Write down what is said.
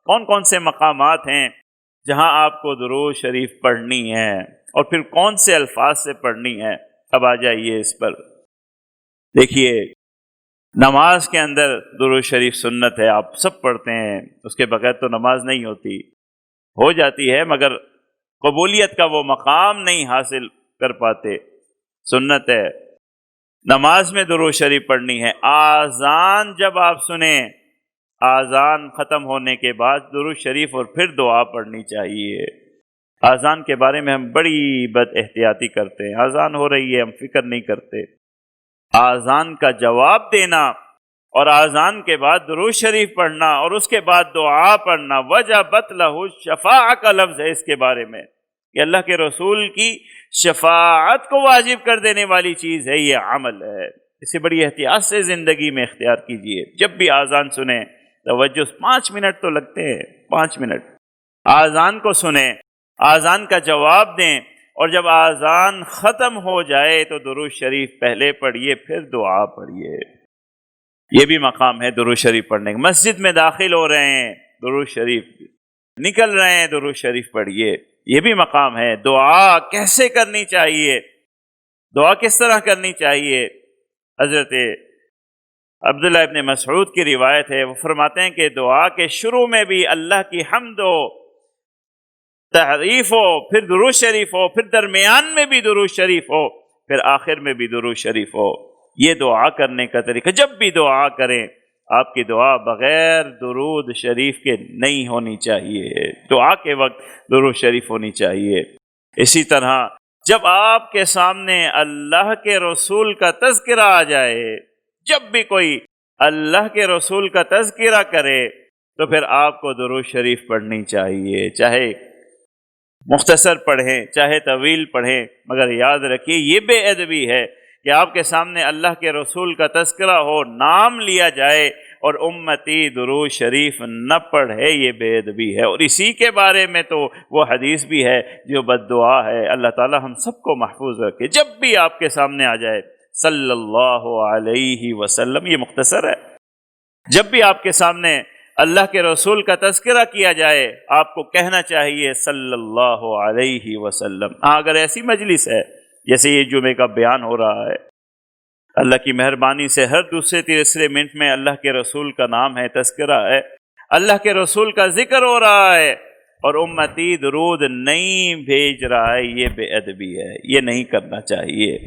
کون کون سے مقامات ہیں جہاں آپ کو درود شریف پڑھنی ہے اور پھر کون سے الفاظ سے پڑھنی ہے. اب آ جائیے اس پر. دیکھیے نماز کے اندر درود شریف سنت ہے، آپ سب پڑھتے ہیں، اس کے بغیر تو نماز نہیں ہوتی. ہو جاتی ہے مگر قبولیت کا وہ مقام نہیں حاصل کر پاتے. سنت ہے، نماز میں درود شریف پڑھنی ہے. آذان جب آپ سنیں، آذان ختم ہونے کے بعد درود شریف اور پھر دعا پڑھنی چاہیے. آذان کے بارے میں ہم بڑی بد احتیاطی کرتے ہیں. آذان ہو رہی ہے، ہم فکر نہیں کرتے. آذان کا جواب دینا اور آذان کے بعد درود شریف پڑھنا اور اس کے بعد دعا پڑھنا، وجبت لہ الشفاعہ کا لفظ ہے اس کے بارے میں. یہ اللہ کے رسول کی شفاعت کو واجب کر دینے والی چیز ہے، یہ عمل ہے. اسے بڑی احتیاط سے زندگی میں اختیار کیجئے. جب بھی آذان سنیں توجہ، 5 منٹ تو لگتے ہیں، 5 منٹ آذان کو سنیں، آذان کا جواب دیں، اور جب آذان ختم ہو جائے تو درود شریف پہلے پڑھیے پھر دعا پڑھیے. یہ بھی مقام ہے درود شریف پڑھنے کا. مسجد میں داخل ہو رہے ہیں درود شریف، نکل رہے ہیں درود شریف پڑھیے. یہ بھی مقام ہے. دعا کیسے کرنی چاہیے، دعا کس طرح کرنی چاہیے. حضرت عبداللہ ابن مسعود کی روایت ہے، وہ فرماتے ہیں کہ دعا کے شروع میں بھی اللہ کی حمد و تعریف ہو، پھر درود شریف ہو، پھر درمیان میں بھی درود شریف ہو، پھر آخر میں بھی درود شریف ہو. یہ دعا کرنے کا طریقہ. جب بھی دعا کریں آپ کی دعا بغیر درود شریف کے نہیں ہونی چاہیے. دعا کے وقت درود شریف ہونی چاہیے. اسی طرح جب آپ کے سامنے اللہ کے رسول کا تذکرہ آ جائے، جب بھی کوئی اللہ کے رسول کا تذکرہ کرے تو پھر آپ کو درود شریف پڑھنی چاہیے. چاہے مختصر پڑھیں چاہے طویل پڑھیں، مگر یاد رکھیے یہ بے ادبی ہے کہ آپ کے سامنے اللہ کے رسول کا تذکرہ ہو، نام لیا جائے اور امتی درود شریف نہ پڑھے. یہ بے ادبی ہے. اور اسی کے بارے میں تو وہ حدیث بھی ہے جو بد دعا ہے. اللہ تعالی ہم سب کو محفوظ رکھے. جب بھی آپ کے سامنے آ جائے صلی اللہ علیہ وسلم، یہ مختصر ہے، جب بھی آپ کے سامنے اللہ کے رسول کا تذکرہ کیا جائے آپ کو کہنا چاہیے صلی اللہ علیہ وسلم. اگر ایسی مجلس ہے جیسے یہ جمعے کا بیان ہو رہا ہے، اللہ کی مہربانی سے ہر دوسرے تیسرے منٹ میں اللہ کے رسول کا نام ہے، تذکرہ ہے، اللہ کے رسول کا ذکر ہو رہا ہے، اور امتی درود نہیں بھیج رہا ہے، یہ بے ادبی ہے. یہ نہیں کرنا چاہیے.